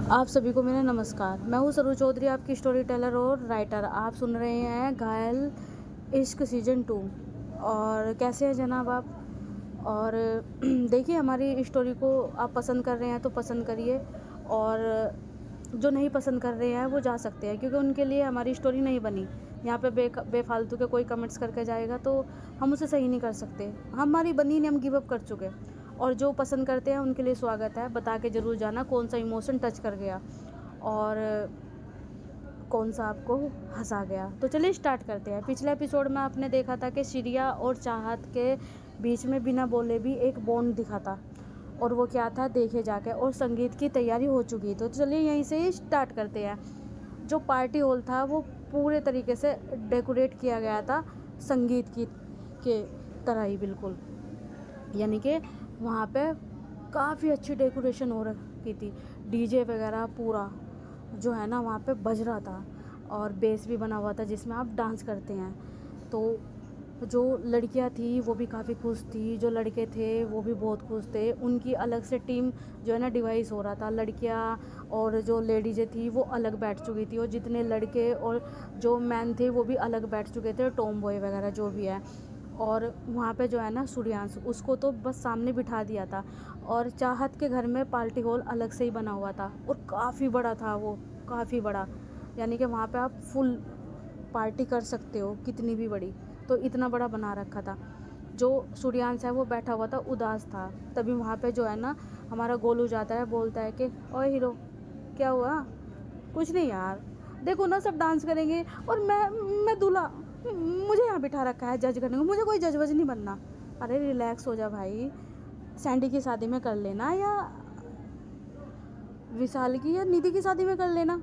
आप सभी को मेरा नमस्कार। मैं हूँ सरू चौधरी, आपकी स्टोरी टेलर और राइटर। आप सुन रहे हैं घायल इश्क सीज़न 2। और कैसे हैं जनाब आप? और देखिए, हमारी स्टोरी को आप पसंद कर रहे हैं तो पसंद करिए, और जो नहीं पसंद कर रहे हैं वो जा सकते हैं, क्योंकि उनके लिए हमारी स्टोरी नहीं बनी। यहाँ पे बेफालतू के कोई कमेंट्स करके जाएगा तो हम उसे सही नहीं कर सकते। हमारी बनी नहीं, हम गिव अप कर चुके। और जो पसंद करते हैं उनके लिए स्वागत है। बता के ज़रूर जाना कौन सा इमोशन टच कर गया और कौन सा आपको हंसा गया। तो चलिए स्टार्ट करते हैं। पिछले एपिसोड में आपने देखा था कि श्रिया और चाहत के बीच में बिना बोले भी एक बॉन्ड दिखा था, और वो क्या था देखे जाके। और संगीत की तैयारी हो चुकी। तो चलिए यहीं से ही स्टार्ट करते हैं। जो पार्टी हॉल था वो पूरे तरीके से डेकोरेट किया गया था, संगीत की के तरह ही बिल्कुल। यानी कि वहाँ पे काफ़ी अच्छी डेकोरेशन हो रखी थी। डीजे वगैरह पूरा जो है ना वहाँ पे बज रहा था, और बेस भी बना हुआ था जिसमें आप डांस करते हैं। तो जो लड़कियाँ थी वो भी काफ़ी खुश थी, जो लड़के थे वो भी बहुत खुश थे। उनकी अलग से टीम जो है ना डिवाइस हो रहा था। लड़कियाँ और जो लेडीज़ें थी वो अलग बैठ चुकी थी, और जितने लड़के और जो मैन थे वो भी अलग बैठ चुके थे, टॉम बॉय वगैरह जो भी है। और वहाँ पे जो है ना सूर्यांश, उसको तो बस सामने बिठा दिया था। और चाहत के घर में पार्टी हॉल अलग से ही बना हुआ था, और काफ़ी बड़ा था वो, काफ़ी बड़ा। यानी कि वहाँ पे आप फुल पार्टी कर सकते हो, कितनी भी बड़ी। तो इतना बड़ा बना रखा था। जो सूर्यांश है वो बैठा हुआ था, उदास था। तभी वहाँ पे जो है ना हमारा गोलू जाता है, बोलता है कि ओए हीरो, क्या हुआ? कुछ नहीं यार, देखो ना सब डांस करेंगे और मैं दूल्हा, मुझे यहाँ बिठा रखा है जज करने को। मुझे कोई जज वज नहीं बनना। अरे रिलैक्स हो जा भाई, सैंडी की शादी में कर लेना, या विशाल की या निधि की शादी में कर लेना।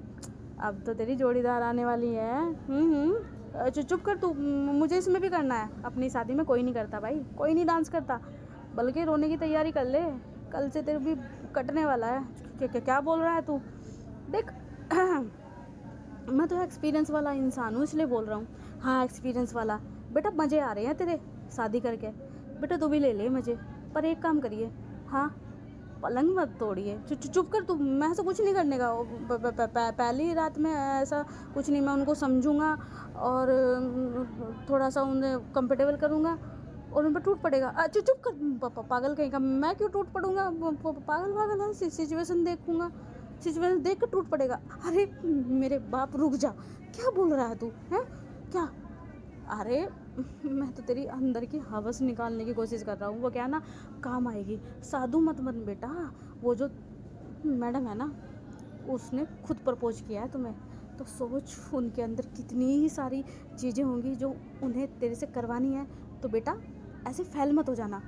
अब तो तेरी जोड़ीदार आने वाली है। चुप कर तू। मुझे इसमें भी करना है। अपनी शादी में कोई नहीं करता भाई, कोई नहीं डांस करता। बल्कि रोने की तैयारी कर ले, कल से तेरे भी कटने वाला है। क्या बोल रहा है तू? देख मैं तो एक्सपीरियंस वाला इंसान हूँ, इसलिए बोल रहा हूँ। हाँ, एक्सपीरियंस वाला। बेटा मज़े आ रहे हैं तेरे शादी करके, बेटा तू भी ले ले मज़े। पर एक काम करिए, हाँ, पलंग मत तोड़िए। चुप कर तू। मैं ऐसा कुछ नहीं करने का। पहली रात में ऐसा कुछ नहीं। मैं उनको समझूंगा और थोड़ा सा उन्हें कंफर्टेबल करूँगा, और उन पर टूट पड़ेगा। चुप कर पागल कहीं का। मैं क्यों टूट पड़ूंगा? पागल है। सिचुएशन देखूंगा, सिचुएशन देख कर टूट पड़ेगा। अरे मेरे बाप, रुक जा। क्या बोल रहा है तू? है क्या? अरे मैं तो तेरी अंदर की हवस निकालने की कोशिश कर रहा हूँ। वो क्या है ना, काम आएगी। साधु मत बन बेटा। वो जो मैडम है ना, उसने खुद प्रपोज किया है तुम्हें, तो सोच उनके अंदर कितनी ही सारी चीज़ें होंगी जो उन्हें तेरे से करवानी है। तो बेटा ऐसे फैल मत हो जाना,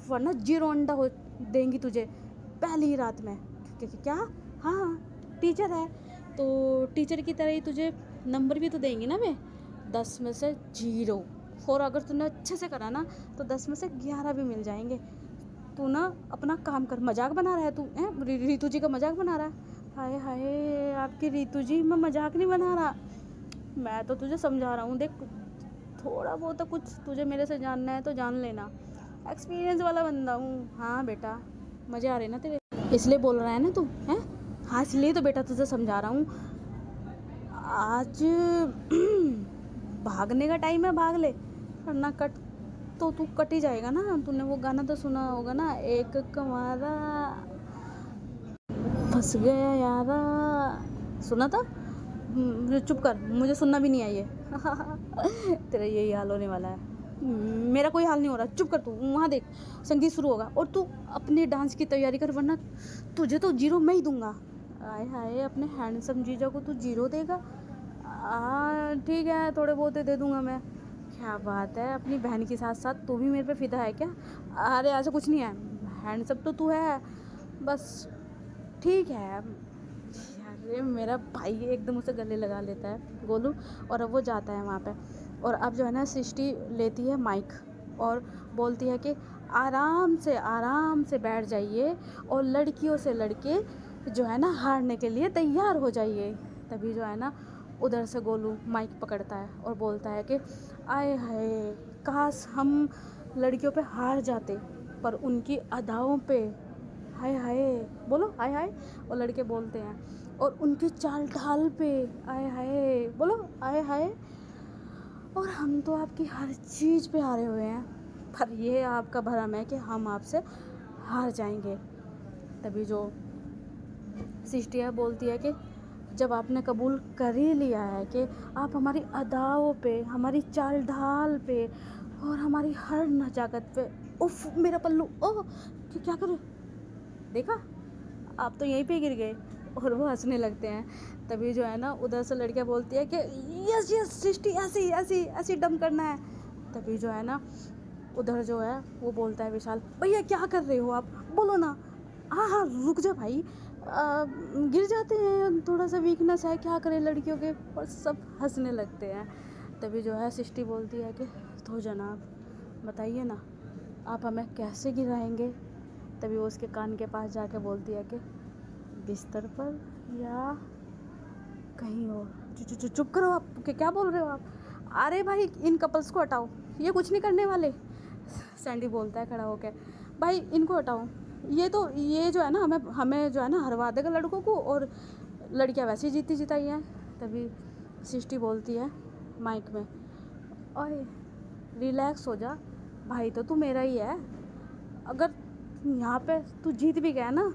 वरना जीरो अंडा हो देंगी तुझे पहली ही रात में। क्या? हाँ, टीचर है तो टीचर की तरह ही तुझे नंबर भी तो देंगी ना। मैं 10 में से 0, और अगर तूने अच्छे से करा ना तो 10 में से 11 भी मिल जाएंगे। तू ना अपना काम कर। मजाक बना रहा है तू? रितु जी का मजाक बना रहा है? हाय हाय, आपकी रितु जी, मैं मजाक नहीं बना रहा। मैं तो तुझे समझा रहा हूँ। देख, थोड़ा बहुत तो कुछ तुझे मेरे से जानना है तो जान लेना। एक्सपीरियंस वाला बंदा हूँ। हाँ बेटा, मज़े आ रहे ना तेरे, इसलिए बोल रहा है ना तू? हैं? हाँ, इसलिए तो बेटा तुझे समझा रहा हूँ। आज भागने का टाइम है, भाग ले, वरना कट तो तू कट ही जाएगा ना। तूने वो गाना तो सुना होगा ना, एक कमारा फंस गया यारा। सुना था? चुप कर, मुझे सुनना भी नहीं है ये। तेरा यही हाल होने वाला है। मेरा कोई हाल नहीं हो रहा। चुप कर तू। वहाँ देख, संगीत शुरू होगा और तू अपने डांस की तैयारी कर, वरना तुझे तो 0 मैं ही दूंगा। आय हाय, अपने हैंडसम जीजा को तू 0 देगा? ठीक है, थोड़े बहुत दे दूंगा मैं। क्या बात है, अपनी बहन के साथ साथ तू भी मेरे पे फिदा है क्या? अरे ऐसा कुछ नहीं है, हैंडसम तो तू है बस। ठीक है। अरे मेरा भाई एकदम उसे गले लगा लेता है गोलू, और अब वो जाता है वहाँ पे। और अब जो है ना सृष्टि लेती है माइक और बोलती है कि आराम से बैठ जाइए, और लड़कियों से लड़के जो है ना हारने के लिए तैयार हो जाइए। तभी जो है ना उधर से गोलू माइक पकड़ता है और बोलता है कि आए हाय, काश हम लड़कियों पे हार जाते, पर उनकी अदाओं पे हाय हाय, बोलो हाय हाय, और लड़के बोलते हैं। और उनकी चाल ढाल पे आए हाय, बोलो आए हाय। और हम तो आपकी हर चीज़ पे हारे हुए हैं, पर ये आपका भरम है कि हम आपसे हार जाएंगे। तभी जो सिस्टिया बोलती है कि जब आपने कबूल कर ही लिया है कि आप हमारी अदाओं पे, हमारी चाल ढाल पे और हमारी हर नजाकत पे, उफ मेरा पल्लू, ओह क्या करूँ, देखा आप तो यहीं पे गिर गए। और वो हंसने लगते हैं। तभी जो है ना उधर से लड़कियां बोलती है कि यस यस सृष्टि, ऐसी ऐसी ऐसी डम करना है। तभी जो है ना उधर जो है वो बोलता है विशाल, भैया क्या कर रहे हो आप, बोलो ना। हाँ हाँ रुक जा भाई, गिर जाते हैं, थोड़ा सा वीकनेस है, क्या करें लड़कियों के। और सब हंसने लगते हैं। तभी जो है सृष्टि बोलती है कि तो जनाब बताइए ना, आप हमें कैसे गिराएंगे। तभी वो उसके कान के पास जाके बोलती है कि बिस्तर पर या कहीं और। चुप करो आप, क्या बोल रहे हो आप। अरे भाई इन कपल्स को हटाओ, ये कुछ नहीं करने वाले। सैंडी बोलता है खड़ा होकर, भाई इनको हटाओ, ये जो है ना हमें जो है ना हरवा देगा लड़कों को, और लड़कियां वैसे ही जीती जिताई हैं। तभी सृष्टि बोलती है माइक में, ओए रिलैक्स हो जा भाई, तो तू मेरा ही है। अगर यहाँ पे तू जीत भी गया ना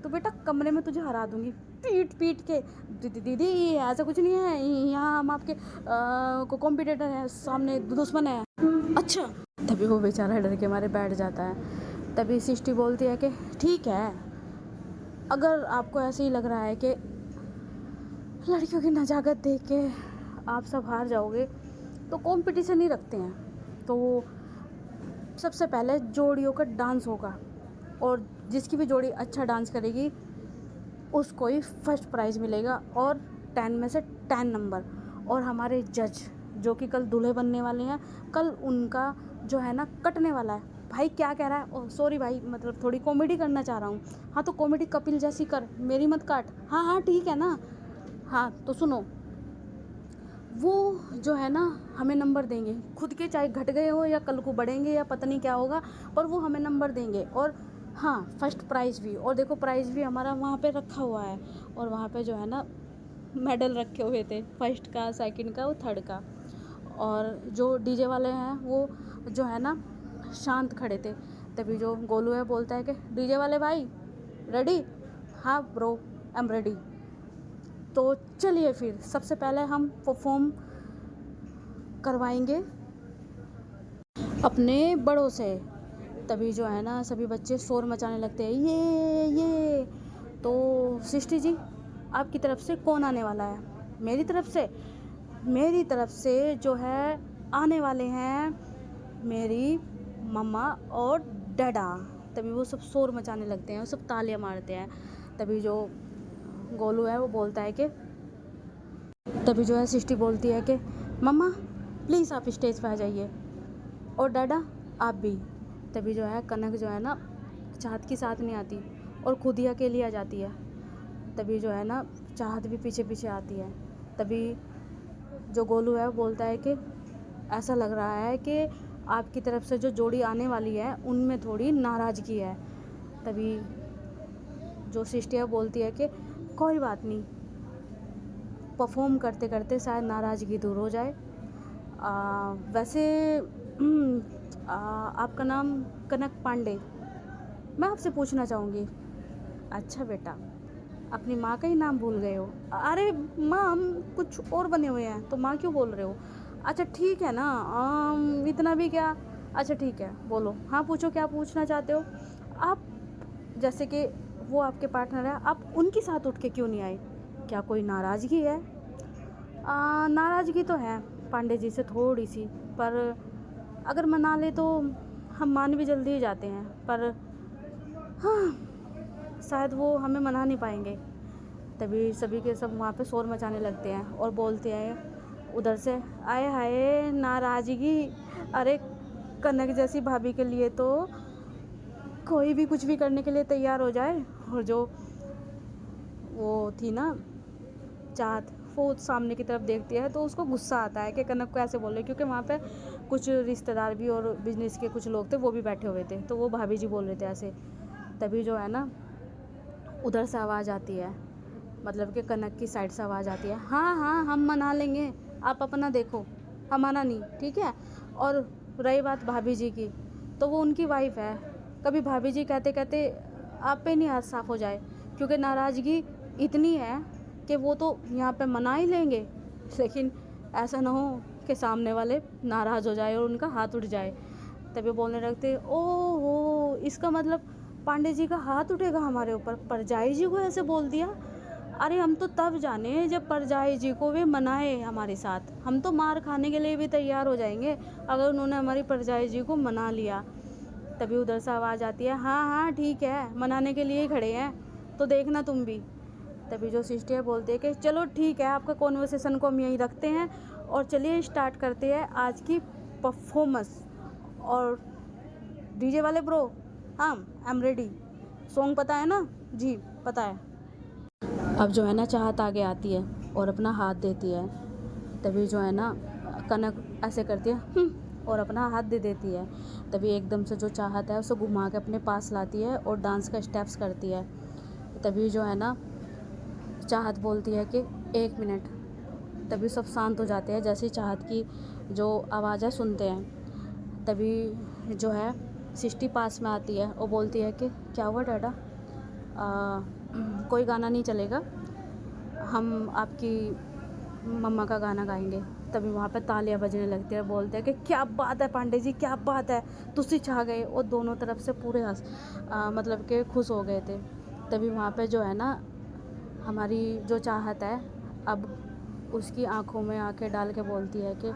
तो बेटा कमरे में तुझे हरा दूंगी पीट पीट के। दीदी ऐसा कुछ नहीं है, यहाँ हम आपके को कॉम्पिटिटर हैं, सामने दुश्मन है। अच्छा। तभी वो बेचारा डर के मारे बैठ जाता है। तभी सृष्टि बोलती है कि ठीक है, अगर आपको ऐसे ही लग रहा है कि लड़कियों की नजाकत देख के आप सब हार जाओगे तो कंपटीशन ही रखते हैं। तो सबसे पहले जोड़ियों का डांस होगा, और जिसकी भी जोड़ी अच्छा डांस करेगी उसको ही फर्स्ट प्राइज़ मिलेगा, और 10 में से 10 नंबर। और हमारे जज जो कि कल दूल्हे बनने वाले हैं, कल उनका जो है ना कटने वाला है। भाई क्या कह रहा है, ओह सॉरी भाई, मतलब थोड़ी कॉमेडी करना चाह रहा हूँ। हाँ तो कॉमेडी कपिल जैसी कर, मेरी मत काट। हाँ हाँ ठीक है ना। हाँ तो सुनो, वो जो है ना हमें नंबर देंगे, खुद के चाहे घट गए हो या कल को बढ़ेंगे या पता नहीं क्या होगा, पर वो हमें नंबर देंगे। और हाँ फर्स्ट प्राइज़ भी, और देखो प्राइज़ भी हमारा वहाँ पे रखा हुआ है, और वहाँ पे जो है ना मेडल रखे हुए थे, फर्स्ट का, सेकंड का और थर्ड का। और जो डीजे वाले हैं वो जो है ना शांत खड़े थे। तभी जो गोलू है बोलता है कि डीजे वाले भाई रेडी। हाँ ब्रो आई एम रेडी। तो चलिए फिर सबसे पहले हम परफॉर्म करवाएंगे अपने बड़ों से। तभी जो है ना सभी बच्चे शोर मचाने लगते हैं, ये। तो सृष्टि जी आपकी तरफ से कौन आने वाला है। मेरी तरफ से जो है आने वाले हैं मेरी मम्मा और डैडा। तभी वो सब शोर मचाने लगते हैं, सब तालियां मारते हैं। तभी जो गोलू है वो बोलता है कि तभी जो है सृष्टि बोलती है कि मम्मा प्लीज़ आप स्टेज पे आ जाइए, और डैडा आप भी। तभी जो है कनक जो है ना चाहत की साथ नहीं आती और खुद ही अकेली आ जाती है। तभी जो है ना चाहत भी पीछे पीछे आती है। तभी जो गोलू है वो बोलता है कि ऐसा लग रहा है कि आपकी तरफ से जो जोड़ी आने वाली है उनमें थोड़ी नाराज़गी है। तभी जो सृष्टि बोलती है कि कोई बात नहीं, परफॉर्म करते करते शायद नाराज़गी दूर हो जाए। वैसे आपका नाम कनक पांडे, मैं आपसे पूछना चाहूँगी। अच्छा बेटा, अपनी माँ का ही नाम भूल गए हो। अरे माँ हम कुछ और बने हुए हैं, तो माँ क्यों बोल रहे हो। अच्छा ठीक है ना, इतना भी क्या। अच्छा ठीक है बोलो, हाँ पूछो क्या पूछना चाहते हो आप। जैसे कि वो आपके पार्टनर है, आप उनके साथ उठ के क्यों नहीं आए, क्या कोई नाराज़गी है। नाराज़गी तो है पांडे जी से थोड़ी सी, पर अगर मना ले तो हम मान भी जल्दी ही जाते हैं, पर हाँ शायद वो हमें मना नहीं पाएंगे। तभी सभी के सब वहाँ पे शोर मचाने लगते हैं और बोलते हैं उधर से, आए हाय नाराज़गी। अरे कनक जैसी भाभी के लिए तो कोई भी कुछ भी करने के लिए तैयार हो जाए। और जो वो थी ना चाहत, वो सामने की तरफ देखती है तो उसको गुस्सा आता है कि कनक को ऐसे बोल रहे, क्योंकि वहाँ पे कुछ रिश्तेदार भी और बिजनेस के कुछ लोग थे वो भी बैठे हुए थे, तो वो भाभी जी बोल रहे थे ऐसे। तभी जो है ना उधर से आवाज़ आती है, मतलब कि कनक की साइड से आवाज़ आती है, हाँ हाँ हम मना लेंगे, आप अपना देखो, हमारा नहीं, ठीक है। और रही बात भाभी जी की, तो वो उनकी वाइफ है, कभी भाभी जी कहते कहते आप पे नहीं हाथ साफ हो जाए, क्योंकि नाराज़गी इतनी है कि वो तो यहाँ पे मना ही लेंगे, लेकिन ऐसा ना हो कि सामने वाले नाराज़ हो जाए और उनका हाथ उठ जाए। तभी बोलने लगते, ओहो इसका मतलब पांडे जी का हाथ उठेगा हमारे ऊपर, परजाई जी को ऐसे बोल दिया। अरे हम तो तब जाने जब परजाई जी को वे मनाए हमारे साथ, हम तो मार खाने के लिए भी तैयार हो जाएंगे अगर उन्होंने हमारी परजाई जी को मना लिया। तभी उधर से आवाज़ आती है, हाँ हाँ ठीक है, मनाने के लिए ही खड़े हैं, तो देखना तुम भी। तभी जो सिस्टर बोलते हैं कि चलो ठीक है, आपका कॉन्वर्सेशन को हम यहीं रखते हैं और चलिए स्टार्ट करते हैं आज की परफॉर्मेंस। और डीजे वाले ब्रो, हाँ आई एम रेडी, सॉन्ग पता है ना? जी पता है। अब जो है ना चाहत आगे आती है और अपना हाथ देती है। तभी जो है ना कनक ऐसे करती है और अपना हाथ दे देती है। तभी एकदम से जो चाहत है उसे घुमा के अपने पास लाती है और डांस का स्टेप्स करती है। तभी जो है ना चाहत बोलती है कि 1 मिनट। तभी सब शांत हो जाते हैं जैसे चाहत की जो आवाज़ है सुनते हैं। तभी जो है सिस्टी पास में आती है और बोलती है कि क्या हुआ डाडा, कोई गाना नहीं चलेगा, हम आपकी मम्मा का गाना गाएंगे। तभी वहाँ पे तालियां बजने लगती है, बोलते हैं कि क्या बात है पांडे जी, क्या बात है, तुसी छा गए। और दोनों तरफ से पूरे मतलब कि खुश हो गए थे। तभी वहाँ पे जो है ना हमारी जो चाहत है अब उसकी आंखों में आंखें डाल के बोलती है कि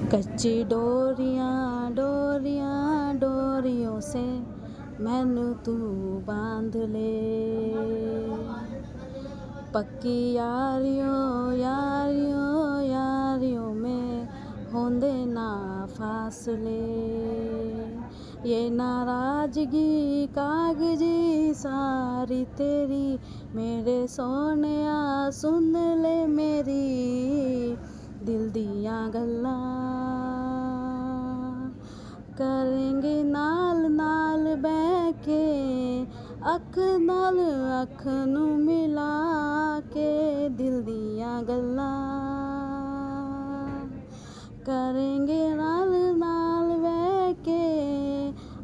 कच्ची डोरियां डोरियां डोरियों से मैनू तू बांध ले, पक्की यारियों यारियों यारियों में होंदे ना फासले, ये नाराज़गी कागजी सारी तेरी, मेरे सोनिया सुन ले मेरी दिल दियां गल्लां, करेंगे नाल नाल बह के अख नाल अख नू मिला के, दिल दियां गल्लां करेंगे नाल नाल बह के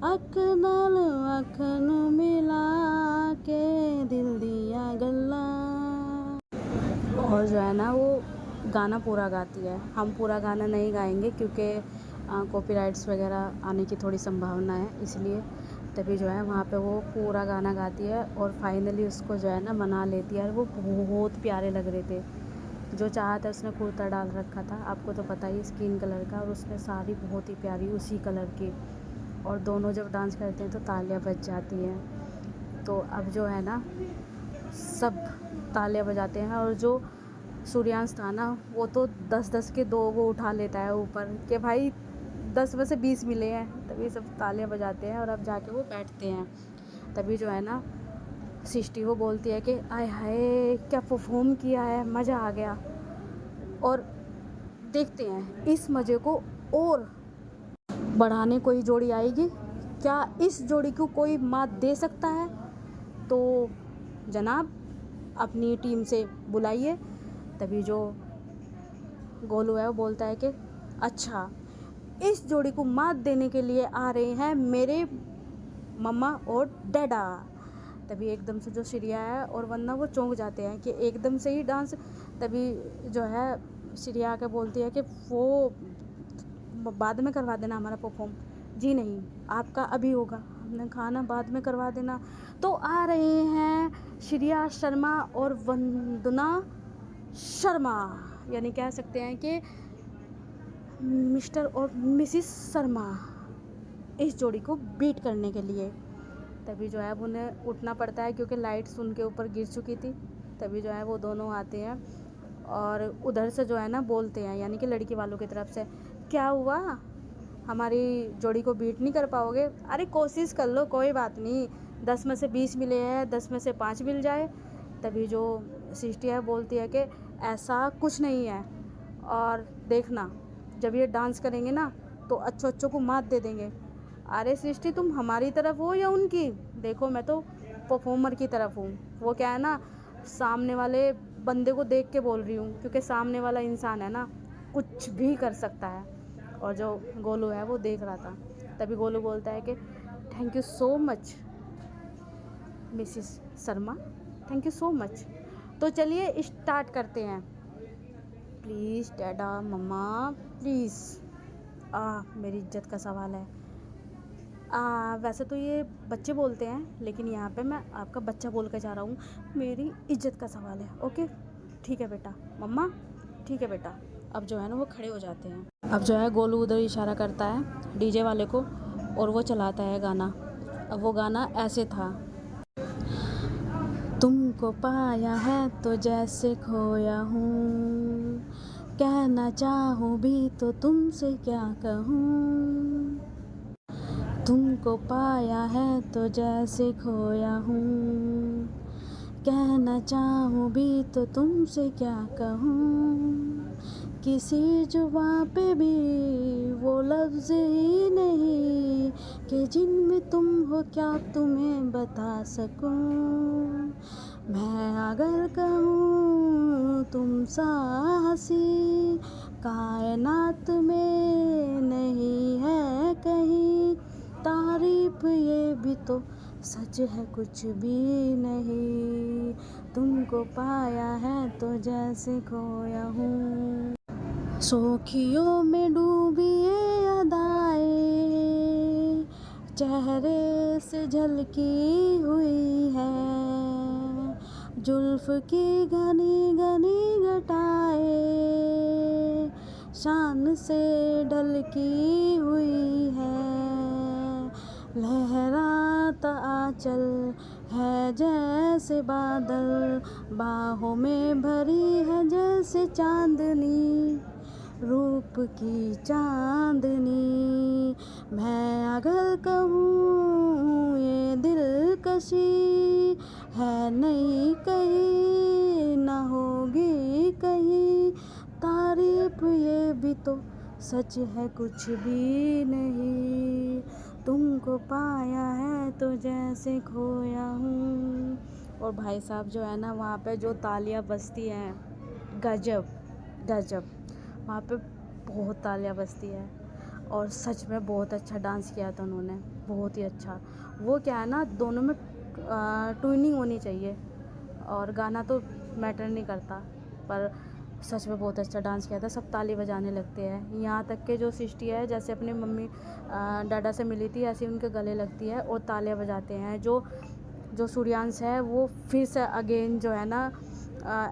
अख नाल अख नू मिला के, दिल दियां गल्लां। और जो है ना वो गाना पूरा गाती है। हम पूरा गाना नहीं गाएंगे क्योंकि कॉपीराइट्स वगैरह आने की थोड़ी संभावना है, इसलिए। तभी जो है वहाँ पे वो पूरा गाना गाती है और फाइनली उसको जो है ना मना लेती है। और वो बहुत प्यारे लग रहे थे। जो चाहत है उसने कुर्ता डाल रखा था, आपको तो पता ही, स्किन कलर का, और उसने साड़ी बहुत ही प्यारी उसी कलर की। और दोनों जब डांस करते हैं तो तालियां बज जाती हैं। तो अब जो है ना सब तालियां बजाते हैं और जो सूर्यांश था ना वो तो 10-10 के 2 वो उठा लेता है ऊपर कि भाई 10 में से 20 मिले हैं। तभी सब तालियां बजाते हैं और अब जाके वो बैठते हैं। तभी जो है ना सिस्टी वो बोलती है कि आय हाय क्या परफॉर्म किया है, मज़ा आ गया। और देखते हैं इस मज़े को और बढ़ाने कोई जोड़ी आएगी क्या, इस जोड़ी को कोई मात दे सकता है? तो जनाब अपनी टीम से बुलाइए। तभी जो गोलू है वो बोलता है कि अच्छा, इस जोड़ी को मात देने के लिए आ रहे हैं मेरे मम्मा और डैडा। तभी एकदम से जो श्रिया है और वन्ना वो चौंक जाते हैं कि एकदम से ही डांस। तभी जो है श्रिया आके बोलती है कि वो बाद में करवा देना हमारा परफॉर्म। जी नहीं, आपका अभी होगा। हमने कहा ना बाद में करवा देना। तो आ रहे हैं श्रिया शर्मा और वंदना शर्मा, यानी कह सकते हैं कि मिस्टर और मिसिस शर्मा, इस जोड़ी को बीट करने के लिए। तभी जो है अब उन्हें उठना पड़ता है क्योंकि लाइट्स उनके ऊपर गिर चुकी थी। तभी जो है वो दोनों आते हैं और उधर से जो है ना बोलते हैं, यानी कि लड़की वालों की तरफ से, क्या हुआ, हमारी जोड़ी को बीट नहीं कर पाओगे? अरे कोशिश कर लो, कोई बात नहीं, 10 में से 20 मिले हैं, 10 में से 5 मिल जाए। तभी जो सिस्टी है बोलती है कि ऐसा कुछ नहीं है, और देखना जब ये डांस करेंगे ना तो अच्छों अच्छों को मात दे देंगे। अरे सृष्टि तुम हमारी तरफ हो या उनकी? देखो मैं तो परफॉर्मर की तरफ हूँ। वो क्या है ना, सामने वाले बंदे को देख के बोल रही हूँ, क्योंकि सामने वाला इंसान है ना, कुछ भी कर सकता है। और जो गोलू है वो देख रहा था। तभी गोलू बोलता है कि thank you so much Mrs Sharma, thank you so much. तो चलिए स्टार्ट करते हैं। Please dada mumma please. मेरी इज्जत का सवाल है। वैसे तो ये बच्चे बोलते हैं, लेकिन यहाँ पे मैं आपका बच्चा बोल कर जा रहा हूँ। मेरी इज्जत का सवाल है, ओके? ठीक है बेटा। मम्मा ठीक है बेटा। अब जो है ना वो खड़े हो जाते हैं। अब जो है गोलू उधर इशारा करता है डीजे वाले को, और वो चलाता है गाना। अब वो गाना ऐसे था, तुमको पाया है तो जैसे खोया हूँ, कहना चाहूँ भी तो तुमसे क्या कहूँ। तुमको पाया है तो जैसे खोया हूँ, कहना चाहूँ भी तो तुमसे क्या कहूँ। किसी जुबां पे भी वो लफ्ज़ ही नहीं कि जिनमें तुम हो क्या तुम्हें बता सकूँ। मैं अगर कहूँ तुम सा हंसी कायनात में नहीं है कहीं, तारीफ ये भी तो सच है कुछ भी नहीं। तुमको पाया है तो जैसे खोया हूँ, शोखियों में डूबी ये अदाएं चेहरे से झलकी हुई है, जुल्फ की घनी घनी घटाएं शान से ढलकी हुई है। लहराता आंचल है जैसे बादल, बाहों में भरी है जैसे चांदनी, रूप की चांदनी। मैं अगर कहूँ ये दिलकशी है नहीं कहीं, ना होगी कहीं, तारीफ ये भी तो सच है कुछ भी नहीं। तुमको पाया है तो जैसे खोया हूँ। और भाई साहब जो है ना, वहाँ पे जो तालियां बजती हैं, गजब गजब, वहाँ पे बहुत तालियां बजती है। और सच में बहुत अच्छा डांस किया था उन्होंने, बहुत ही अच्छा। वो क्या है ना, दोनों में ट्यूनिंग होनी चाहिए, और गाना तो मैटर नहीं करता, पर सच में बहुत अच्छा डांस किया था। सब ताली बजाने लगते हैं, यहाँ तक के जो सिस्टी है जैसे अपनी मम्मी डाडा से मिली थी ऐसे उनके गले लगती है और तालियां बजाते हैं। जो सूर्यांश है वो फिर से अगेन जो है ना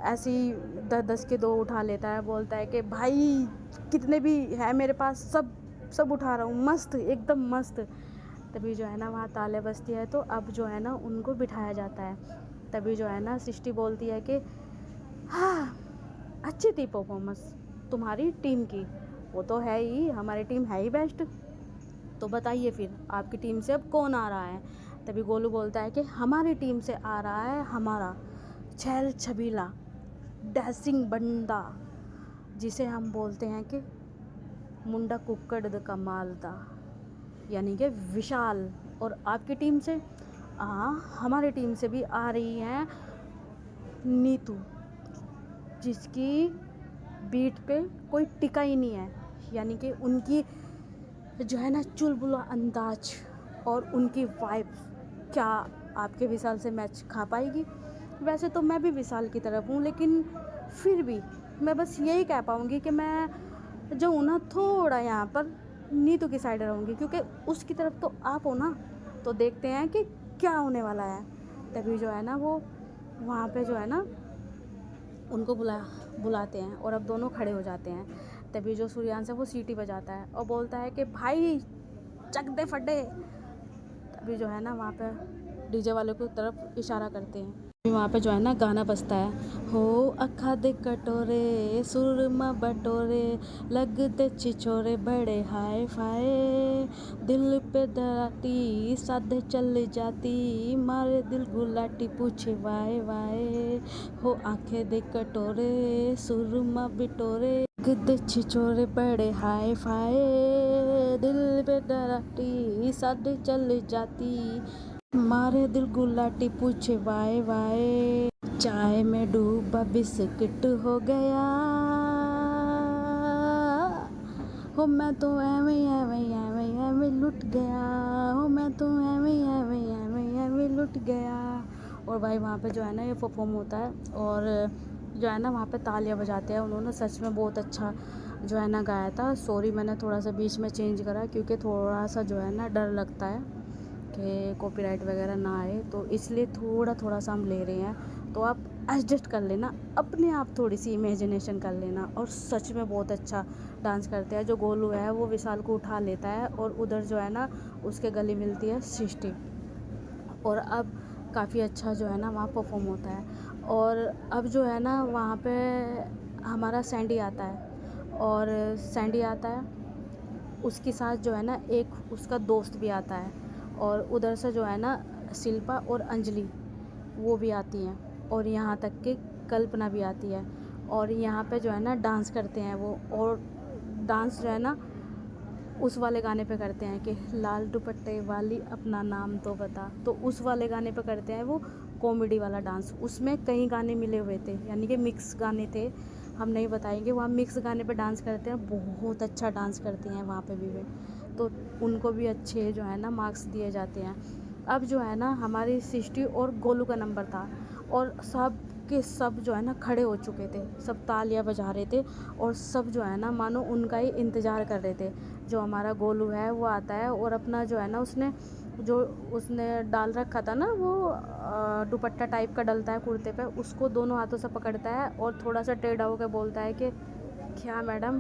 ऐसी 10 के 2 उठा लेता है, बोलता है कि भाई कितने भी है मेरे पास सब उठा रहा हूँ, मस्त एकदम मस्त। तभी जो है ना वहाँ तालियां बजती है, तो अब जो है ना उनको बिठाया जाता है। तभी जो है ना सिस्टी बोलती है कि हाँ अच्छी थी परफॉर्मेंस तुम्हारी टीम की, वो तो है ही, हमारी टीम है ही बेस्ट। तो बताइए फिर आपकी टीम से अब कौन आ रहा है? तभी गोलू बोलता है कि हमारी टीम से आ रहा है हमारा छैल छबीला डैशिंग बंदा, जिसे हम बोलते हैं कि मुंडा कुक्कड़ द कमाल दा, यानी कि विशाल। और आपकी टीम से हमारी टीम से भी आ रही हैं नीतू, जिसकी बीट पे कोई टिका ही नहीं है, यानी कि उनकी जो है ना चुलबुला अंदाज और उनकी वाइब क्या आपके विशाल से मैच खा पाएगी? वैसे तो मैं भी विशाल की तरफ हूँ, लेकिन फिर भी मैं बस यही कह पाऊँगी कि मैं जो हूँ ना थोड़ा यहाँ पर नीतू की साइड रहूँगी, क्योंकि उसकी तरफ तो आप हो ना, तो देखते हैं कि क्या होने वाला है। तभी जो है ना वो वहाँ पे जो है ना उनको बुलाते हैं, और अब दोनों खड़े हो जाते हैं। तभी जो सूर्यांश है वो सीटी बजाता है और बोलता है कि भाई चक दे फटे। तभी जो है ना वहाँ पे डीजे वाले को तरफ इशारा करते हैं। वहाँ पे जो है ना गाना बजता है, हो अखा दे कटोरे सुरमा बटोरे लगते छिछोरे बड़े हाय फाय, दिल पे दराती साधे चल जाती मारे दिल गुलाटी पूछे वाए वाए। हो आंखें दे कटोरे सुरमा बिटोरे लगते छिछोरे बड़े हाय फाय, दिल पे दराती साधे चल जाती मारे दिल गुलाटी पूछे वाए वाए, चाय में डूबा बिस्किट हो गया, हो मैं तो एवे एवे एवे एवे लुट गया, हो मैं तो एवे एवे एवे एवे लुट गया। और भाई वहाँ पे जो है ना ये परफॉर्म होता है और जो है ना वहाँ पे तालियां बजाते हैं। उन्होंने सच में बहुत अच्छा जो है ना गाया था। सॉरी मैंने थोड़ा सा बीच में चेंज करा क्योंकि थोड़ा सा जो है ना डर लगता है कि कॉपीराइट वगैरह ना आए, तो इसलिए थोड़ा थोड़ा सा हम ले रहे हैं, तो आप एडजस्ट कर लेना, अपने आप थोड़ी सी इमेजिनेशन कर लेना। और सच में बहुत अच्छा डांस करते हैं। जो गोलू है वो विशाल को उठा लेता है और उधर जो है ना उसके गले मिलती है सृष्टि, और अब काफ़ी अच्छा जो है ना वहाँ परफॉर्म होता है। और अब जो है ना वहाँ पे हमारा सैंडी आता है, और सैंडी आता है उसके साथ जो है ना एक उसका दोस्त भी आता है, और उधर से जो है ना शिल्पा और अंजलि वो भी आती हैं, और यहाँ तक कि कल्पना भी आती है। और यहाँ पे जो है ना डांस करते हैं वो, और डांस जो है ना उस वाले गाने पे करते हैं कि लाल दुपट्टे वाली अपना नाम तो बता, तो उस वाले गाने पे करते हैं वो कॉमेडी वाला डांस। उसमें कई गाने मिले हुए थे, यानी कि मिक्स गाने थे, हम नहीं बताएंगे। वहाँ मिक्स गाने पे डांस करते हैं, बहुत अच्छा डांस करती हैं वहाँ पे भी वे, तो उनको भी अच्छे जो है ना मार्क्स दिए जाते हैं। अब जो है ना हमारी सृष्टि और गोलू का नंबर था, और सब के सब जो है ना खड़े हो चुके थे, सब तालियां बजा रहे थे, और सब जो है ना मानो उनका ही इंतज़ार कर रहे थे। जो हमारा गोलू है वो आता है और अपना जो है ना उसने डाल रखा था ना वो दुपट्टा टाइप का डलता है कुर्ते पे, उसको दोनों हाथों से पकड़ता है और थोड़ा सा टेढ़ा होकर बोलता है कि क्या मैडम,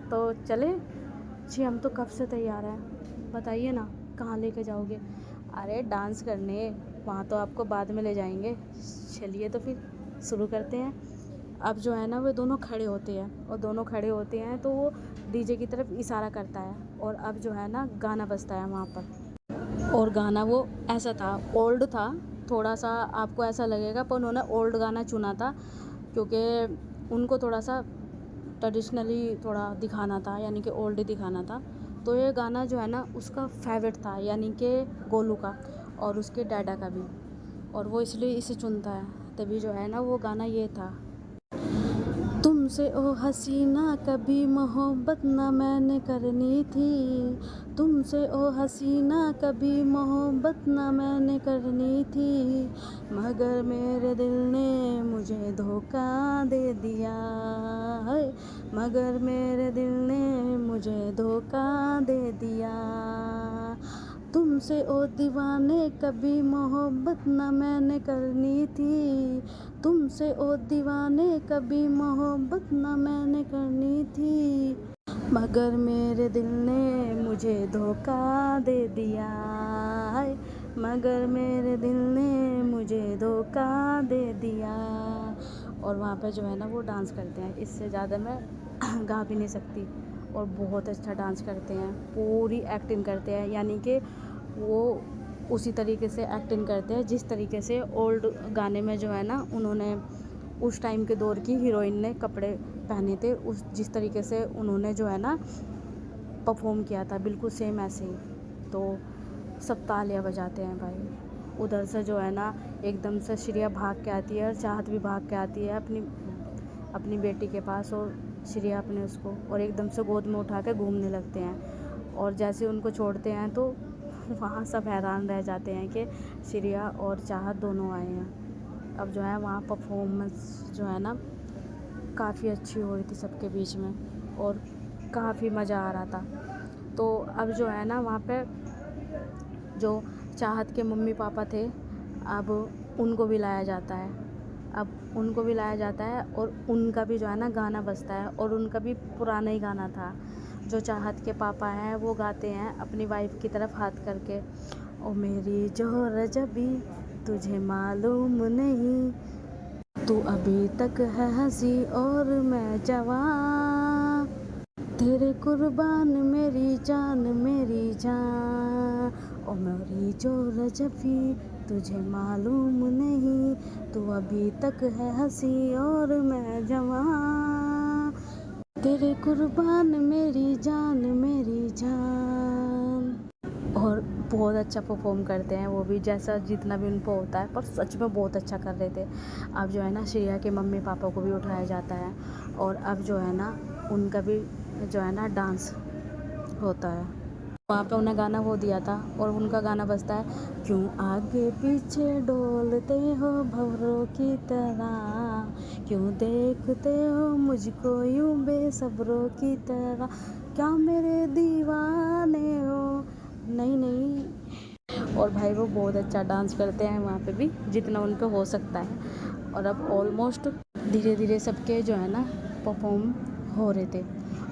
तो चले जी, हम तो कब से तैयार हैं, बताइए ना कहाँ लेके जाओगे। अरे डांस करने, वहाँ तो आपको बाद में ले जाएंगे, चलिए तो फिर शुरू करते हैं। अब जो है ना वे दोनों खड़े होते हैं, और दोनों खड़े होते हैं तो वो डीजे की तरफ इशारा करता है, और अब जो है ना गाना बजता है वहाँ पर। और गाना वो ऐसा था, ओल्ड था थोड़ा सा, आपको ऐसा लगेगा, पर उन्होंने ओल्ड गाना चुना था क्योंकि उनको थोड़ा सा ट्रेडिशनली थोड़ा दिखाना था, यानी कि ओल्ड दिखाना था। तो ये गाना जो है ना उसका फेवरेट था, यानी कि गोलू का और उसके डैडा का भी, और वो इसलिए इसे चुनता है। तभी जो है ना वो गाना ये था, तुमसे ओ हसीना कभी मोहब्बत ना मैंने करनी थी, तुमसे ओ हसीना कभी मोहब्बत ना मैंने करनी थी, मगर मेरे दिल ने मुझे धोखा दे दिया है, मगर मेरे दिल ने मुझे धोखा दे दिया, तुमसे ओ दीवाने कभी मोहब्बत ना मैंने करनी थी, तुमसे ओ दीवाने कभी मोहब्बत ना मैंने करनी थी, मगर मेरे दिल ने मुझे धोखा दे दिया है, मगर मेरे दिल ने मुझे धोखा दे दिया। और वहाँ पे जो है ना वो डांस करते हैं, इससे ज़्यादा मैं गा भी नहीं सकती, और बहुत अच्छा डांस करते हैं, पूरी एक्टिंग करते हैं, यानी कि वो उसी तरीके से एक्टिंग करते हैं जिस तरीके से ओल्ड गाने में जो है ना उन्होंने उस टाइम के दौर की हीरोइन ने कपड़े पहने थे, उस जिस तरीके से उन्होंने जो है ना परफॉर्म किया था, बिल्कुल सेम ऐसे ही। तो सब तालियां बजाते हैं भाई। उधर से जो है ना एकदम से श्रेया भाग के आती है, और चाहत भी भाग के आती है अपनी बेटी के पास, और श्रेया अपने उसको, और एकदम से गोद में उठा के घूमने लगते हैं। और जैसे उनको छोड़ते हैं तो वहाँ सब हैरान रह जाते हैं कि श्रेया और चाहत दोनों आए हैं। अब जो है वहाँ परफॉर्मेंस जो है ना काफ़ी अच्छी हो रही थी सबके बीच में, और काफ़ी मज़ा आ रहा था। तो अब जो है ना वहाँ पे जो चाहत के मम्मी पापा थे, अब उनको भी लाया जाता है, अब उनको भी लाया जाता है, और उनका भी जो है ना गाना बजता है, और उनका भी पुराना ही गाना था। जो चाहत के पापा हैं वो गाते हैं अपनी वाइफ की तरफ हाथ करके, ओ मेरी जोहर जबी तुझे मालूम नहीं, तू अभी तक है हंसी और मैं जवान, तेरे कुर्बान मेरी जान, ओ मेरी जो रजबी तुझे मालूम नहीं, तू अभी तक है हंसी और मैं जवान, तेरे कुर्बान मेरी जान। और बहुत अच्छा परफॉर्म करते हैं वो भी, जैसा जितना भी उनको होता है, पर सच में बहुत अच्छा कर रहे थे। अब जो है ना श्रेया के मम्मी पापा को भी उठाया जाता है और अब जो है ना उनका भी जो है ना डांस होता है। वहाँ पे उन्हें गाना वो दिया था और उनका गाना बजता है, क्यों आगे पीछे डोलते हो भंवरों की तरह, क्यों देखते हो मुझको यूं बेसब्रों की तरह, क्या मेरे दीवाने हो। नहीं नहीं, और भाई वो बहुत अच्छा डांस करते हैं वहाँ पे भी, जितना उन पे हो सकता है। और अब ऑलमोस्ट धीरे धीरे सबके जो है ना परफॉर्म हो रहे थे।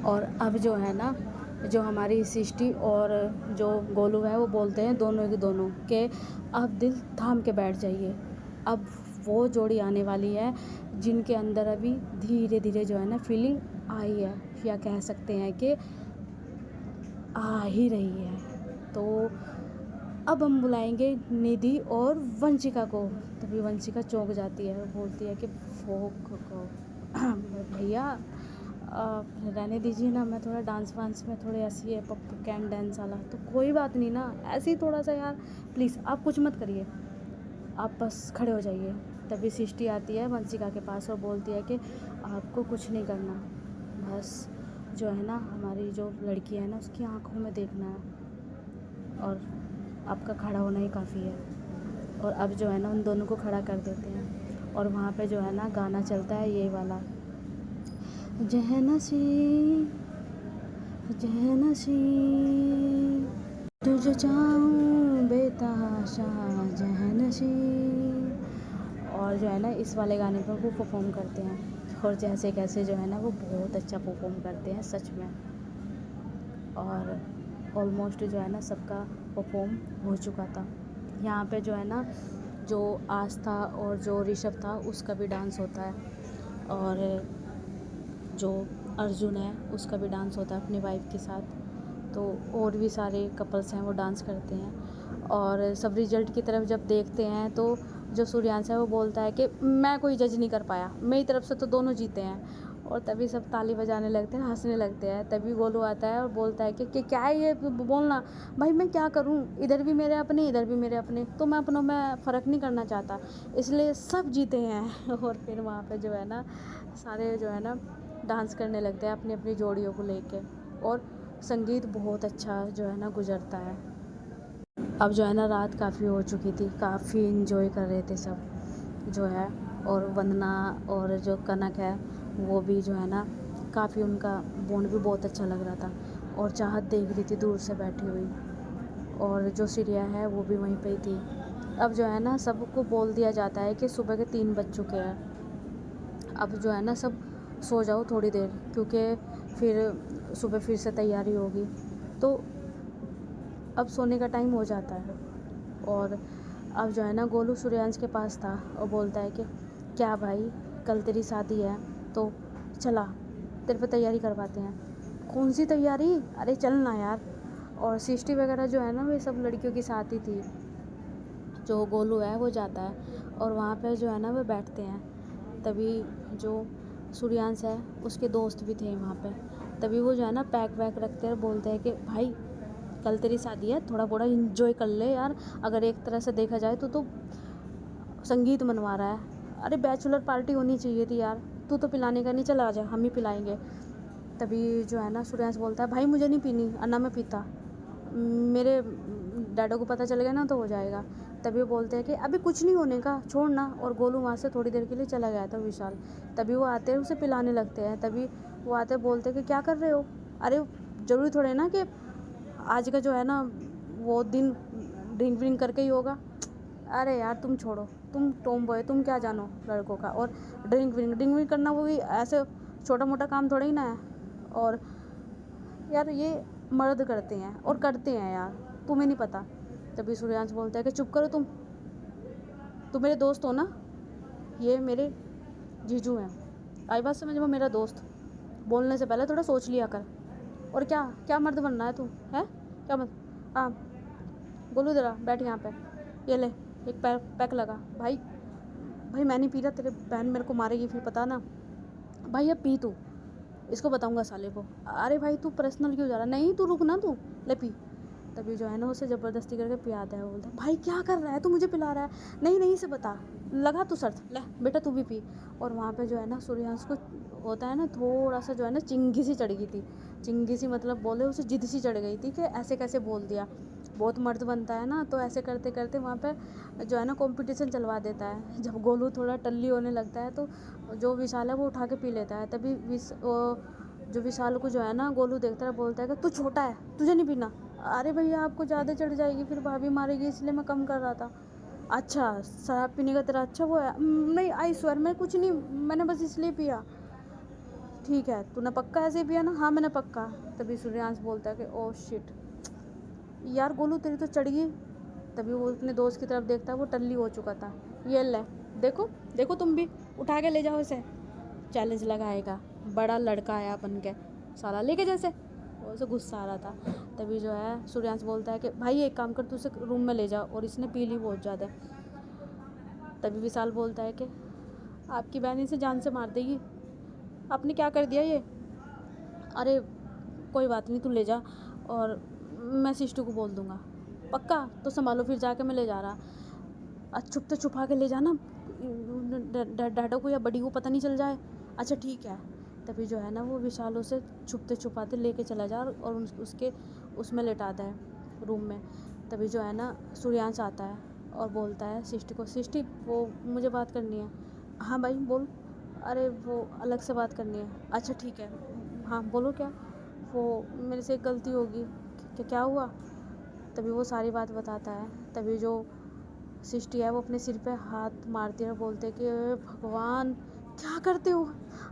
और अब जो है ना जो हमारी सृष्टि और जो गोलू है वो बोलते हैं दोनों के दोनों के अब दिल थाम के बैठ जाइए। अब वो जोड़ी आने वाली है जिनके अंदर अभी धीरे धीरे जो है ना फीलिंग आई है, या कह सकते हैं कि आ ही रही है। तो अब हम बुलाएंगे निधि और वंशिका को। तभी वंशिका चौंक जाती है और बोलती है कि वो को भैया रहने दीजिए ना, मैं थोड़ा डांस वांस में थोड़ी ऐसी है पप्पू कैम डांस वाला। तो कोई बात नहीं ना, ऐसे ही थोड़ा सा यार प्लीज़ आप कुछ मत करिए, आप बस खड़े हो जाइए। तभी सृष्टि आती है वंशिका के पास और बोलती है कि आपको कुछ नहीं करना, बस जो है ना हमारी जो लड़की है ना उसकी आंखों में देखना है और आपका खड़ा होना ही काफ़ी है। और अब जो है ना उन दोनों को खड़ा कर देते हैं और वहाँ पे जो है ना गाना चलता है ये वाला, जहनसी जहनसी तुझे चाहूं बेताशा जहनसी। और जो है ना इस वाले गाने पर वो परफॉर्म करते हैं और जैसे कैसे जो है ना वो बहुत अच्छा परफॉर्म करते हैं सच में। और ऑलमोस्ट जो है ना सबका परफॉर्म हो चुका था। यहाँ पे जो है ना जो आस्था और जो ऋषभ था उसका भी डांस होता है और जो अर्जुन है उसका भी डांस होता है अपनी वाइफ के साथ। तो और भी सारे कपल्स हैं वो डांस करते हैं। और सब रिजल्ट की तरफ जब देखते हैं तो जो सूर्यांश है वो बोलता है कि मैं कोई जज नहीं कर पाया, मेरी तरफ से तो दोनों जीते हैं। और तभी सब ताली बजाने लगते हैं, हंसने लगते हैं। तभी गोलू आता है और बोलता है कि क्या है ये बोलना, भाई मैं क्या करूं, इधर भी मेरे अपने इधर भी मेरे अपने, तो मैं अपनों में फ़र्क नहीं करना चाहता, इसलिए सब जीते हैं। और फिर वहाँ पे जो है ना सारे जो है ना डांस करने लगते हैं अपनी अपनी जोड़ियों को लेके और संगीत बहुत अच्छा जो है ना गुजरता है। अब जो है ना रात काफ़ी हो चुकी थी, काफ़ी इन्जॉय कर रहे थे सब जो है। और वंदना और जो कनक है वो भी जो है ना काफ़ी उनका बॉन्ड भी बहुत अच्छा लग रहा था। और चाहत देख रही थी दूर से बैठी हुई, और जो श्रेया है वो भी वहीं पे ही थी। अब जो है ना सबको बोल दिया जाता है कि सुबह के 3 बज चुके हैं, अब जो है ना सब सो जाओ थोड़ी देर, क्योंकि फिर सुबह फिर से तैयारी होगी। तो अब सोने का टाइम हो जाता है। और अब जो है ना गोलू सूर्यांश के पास था और बोलता है कि क्या भाई कल तेरी शादी है तो चला तेरे पे तैयारी करवाते हैं। कौन सी तैयारी, अरे चल ना यार। और सृष्टि वगैरह जो है ना वे सब लड़कियों की साथ ही थी। जो गोलू है वो जाता है और वहाँ पे जो है ना वो बैठते हैं। तभी जो सूर्यांश है उसके दोस्त भी थे वहाँ पे। तभी वो जो है ना पैक वैक रखते हैं और बोलते हैं कि भाई कल तेरी शादी है, थोड़ा बड़ा इंजॉय कर ले यार। अगर एक तरह से देखा जाए तो संगीत मनवा रहा है, अरे बैचलर पार्टी होनी चाहिए थी यार, तू तो पिलाने का नहीं, चला आ जा हम ही पिलाएंगे। तभी जो है ना सूर्यांश बोलता है भाई मुझे नहीं पीनी, अन्ना मैं पीता, मेरे डैडो को पता चल गया ना तो हो जाएगा। तभी वो बोलते हैं कि अभी कुछ नहीं होने का, छोड़ ना। और गोलू वहाँ से थोड़ी देर के लिए चला गया था विशाल। तभी वो आते हैं उसे पिलाने लगते हैं। तभी वो आते बोलते हैं कि क्या कर रहे हो, अरे ज़रूरी थोड़े ना कि आज का जो है ना वो दिन ड्रिंक व्रिंक करके ही होगा। अरे यार तुम छोड़ो, तुम टॉम बॉय, तुम क्या जानो लड़कों का। और ड्रिंक व्रिंक करना वो भी ऐसे छोटा मोटा काम थोड़ा ही ना है। और यार ये मर्द करते हैं और करते हैं यार, तुम्हें नहीं पता। तभी सूर्यांश बोलता है कि चुप करो तुम मेरे दोस्त हो ना, ये मेरे जीजू हैं, आई बात समझ में, मेरा दोस्त, बोलने से पहले थोड़ा सोच लिया कर। और क्या क्या मर्द बनना है तू, है क्या मत। हाँ गोलू जरा बैठ यहाँ पे, ये ले एक पैक लगा। भाई भाई मैं नहीं पी रहा, तेरे बहन मेरे को मारेगी फिर, पता ना। भाई अब पी तू, इसको बताऊंगा साले को। अरे भाई तू पर्सनल क्यों जा रहा, नहीं तू रुक ना, तू ले पी। तभी जो है ना उसे ज़बरदस्ती करके पिलाता है। वो बोलता है भाई क्या कर रहा है तू, मुझे पिला रहा है, नहीं नहीं इसे बता, लगा तू शर्त, ले बेटा तू भी पी। और वहाँ पे जो है ना सूर्यांश को होता है ना थोड़ा सा जो है ना चिंगी सी चढ़ गई थी, चिंगी सी मतलब बोले उसे जिद सी चढ़ गई थी कि ऐसे कैसे बोल दिया। बहुत मर्द बनता है ना, तो ऐसे करते करते वहाँ पे जो है ना कंपटीशन चलवा देता है। जब गोलू थोड़ा टल्ली होने लगता है तो जो विशाल है वो उठा के पी लेता है। तभी जो विशाल को जो है ना गोलू देखता है, बोलता है कि तू छोटा है तुझे नहीं पीना। अरे भैया आपको ज़्यादा चढ़ जाएगी, फिर भाभी मारेगी, इसलिए मैं कम कर रहा था। अच्छा शराब पीने का तेरा अच्छा वो है? नहीं आई स्वेर मैं कुछ नहीं, मैंने बस इसलिए पिया। ठीक है तूने पक्का ऐसे ही पिया ना? हाँ मैंने पक्का। तभी सूर्यांश बोलता है कि ओह शिट यार गोलू तेरी तो चढ़ गई। तभी वो अपने दोस्त की तरफ देखता है, वो टल्ली हो चुका था। ये ले देखो देखो तुम भी उठा के ले जाओ इसे, चैलेंज लगाएगा, बड़ा लड़का है अपन के, साला लेके जैसे। वो उसे गुस्सा आ रहा था। तभी जो है सूर्यांश बोलता है कि भाई एक काम कर तू उसे रूम में ले जा, और इसने पी ली बहुत ज़्यादा। तभी विशाल बोलता है कि आपकी बहन इसे जान से मार देगी, आपने क्या कर दिया ये? अरे कोई बात नहीं तू ले जा, और मैं सिस्टू को बोल दूँगा। पक्का? तो संभालो फिर जाके मैं ले जा रहा। छुपते छुपा के ले जाना, डैडा को या बड़ी को पता नहीं चल जाए। अच्छा ठीक है। तभी जो है ना वो विशाल उसे छुपते छुपाते लेके चला जा, और उसके उसमें लेटाता है रूम में। तभी जो है ना सूर्यांश आता है और बोलता है सिस्टी को, सिस्टी वो मुझे बात करनी है। हाँ भाई बोल। अरे वो अलग से बात करनी है। अच्छा ठीक है हाँ बोलो क्या? वो मेरे से एक गलती होगी। क्या हुआ? तभी वो सारी बात बताता है। तभी जो सिस्टी है वो अपने सिर पे हाथ मारती है और बोलते हैं कि भगवान क्या करते हो?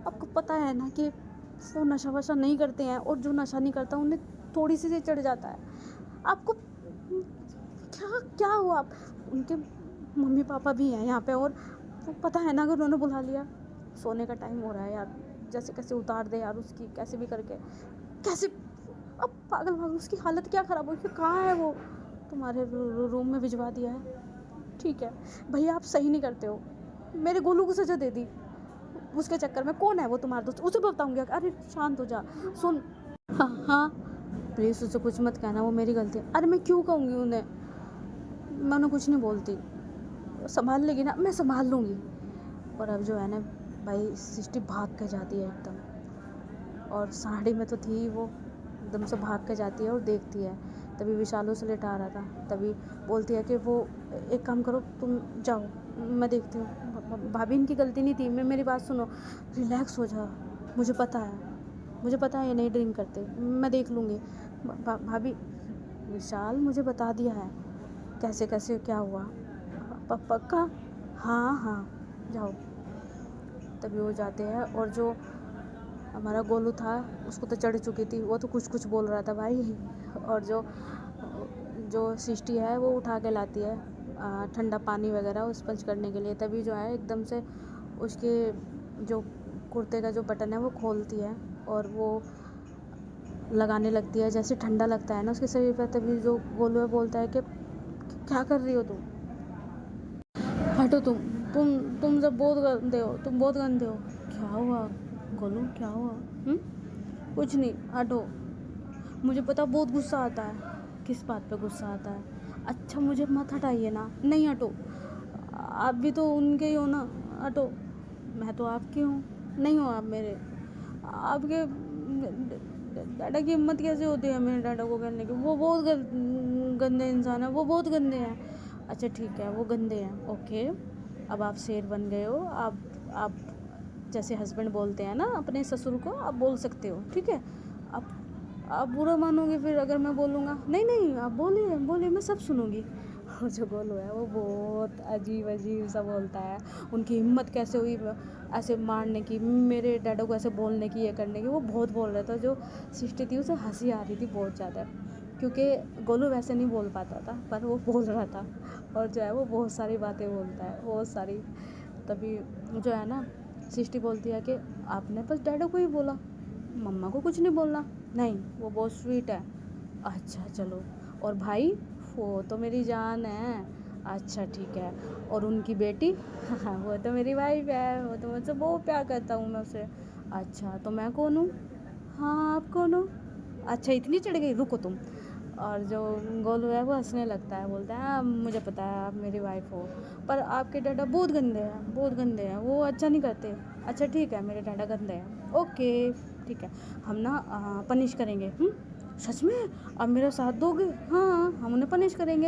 आपको पता है ना कि वो नशा वशा नहीं करते हैं, और जो नशा नहीं करता उन्हें थोड़ी सी चढ़ जाता है। आपको क्या क्या हुआ? आप उनके मम्मी पापा भी हैं यहाँ पे, और वो पता है ना अगर उन्होंने बुला लिया। सोने का टाइम हो रहा है यार, जैसे कैसे उतार दे यार उसकी, कैसे भी करके कैसे। अब पागल पागल उसकी हालत क्या ख़राब हुई, कहाँ है वो? तुम्हारे रूम में भिजवा दिया है। ठीक है भैया आप सही नहीं करते हो, मेरे गोलू को सजा दे दी उसके चक्कर में। कौन है वो तुम्हारा दोस्त? उसे बताऊंगी। अरे शांत हो जा, सुन। हाँ हाँ प्लीज़ उसे कुछ मत कहना, वो मेरी गलती है। अरे मैं क्यों कहूँगी उन्हें, मैं उन्हें कुछ नहीं बोलती, संभाल लेगी ना, मैं संभाल लूँगी। और अब जो है ना भाई सिस्टी भाग के जाती है एकदम, और साड़ी में तो थी वो, एकदम से भाग के जाती है और देखती है। तभी विशाल उसे लेटा रहा था। तभी बोलती है कि वो एक काम करो तुम जाओ, मैं देखती हूँ। भाभी इनकी गलती नहीं थी, मेरी बात सुनो, रिलैक्स हो जा, मुझे पता है ये नहीं ड्रिंक करते, मैं देख लूँगी। भाभी विशाल मुझे बता दिया है कैसे कैसे क्या हुआ, पक्का? हाँ हाँ जाओ। तभी वो जाते हैं, और जो हमारा गोलू था उसको तो चढ़ चुकी थी, वो तो कुछ कुछ बोल रहा था भाई। और जो सिस्टी है वो उठा के लाती है ठंडा पानी वगैरह स्पंज करने के लिए। तभी जो है एकदम से उसके जो कुर्ते का जो बटन है वो खोलती है, और वो लगाने लगती है, जैसे ठंडा लगता है ना उसके शरीर पर। तभी जो गोलू है बोलता है कि क्या कर रही हो तुम, हटो तुम सब बहुत गंदे हो, तुम बहुत गंदे हो। क्या हुआ गोलू, क्या हुआ? कुछ नहीं, हटो। मुझे पता बहुत गुस्सा आता है। किस बात पे गुस्सा आता है? अच्छा मुझे मत हटाइए ना। नहीं हटो, आप भी तो उनके ही हो ना, हटो। मैं तो आपकी हूँ, नहीं हो आप मेरे। आपके डाडा की हिम्मत कैसे होती है मेरे डाडा को करने की? वो बहुत गंदे इंसान है, वो बहुत गंदे हैं। अच्छा ठीक है वो गंदे हैं, ओके। अब आप शेर बन गए हो, आप जैसे हस्बैंड बोलते हैं ना अपने ससुर को, आप बोल सकते हो, ठीक है। आप बुरा मानोगे फिर अगर मैं बोलूँगा? नहीं नहीं आप बोलिए मैं सब सुनूंगी। और जो गोलू है वो बहुत अजीब अजीब सा बोलता है, उनकी हिम्मत कैसे हुई ऐसे मारने की, मेरे डैडो को ऐसे बोलने की, ये करने की, वो बहुत बोल रहा था। जो सिस्टी थी उसे हंसी आ रही थी बहुत ज़्यादा, क्योंकि गोलू वैसे नहीं बोल पाता था पर वो बोल रहा था, और जो है वो बहुत सारी बातें बोलता है, बहुत सारी। तभी जो है ना सिस्टी बोलती है कि आपने बस डैडो को ही बोला, मम्मा को कुछ नहीं बोलना? नहीं वो बहुत स्वीट है। अच्छा चलो, और भाई वो तो मेरी जान है। अच्छा ठीक है, और उनकी बेटी वो तो मेरी वाइफ है, वो तो मुझसे बहुत प्यार करता हूँ मैं उसे। अच्छा तो मैं कौन हूँ? हाँ आप कौन हो? अच्छा इतनी चढ़ गई, रुको तुम। और जो गोलू है वो हंसने लगता है, बोलता है हाँ मुझे पता है आप मेरी वाइफ हो, पर आपके डाडा बहुत गंदे हैं, बहुत गंदे हैं, वो अच्छा नहीं करते। अच्छा ठीक है, मेरे डाडा गंदे हैं, ओके ठीक है, हम ना पनिश करेंगे। सच में अब मेरा साथ दोगे? हाँ हम उन्हें पनिश करेंगे।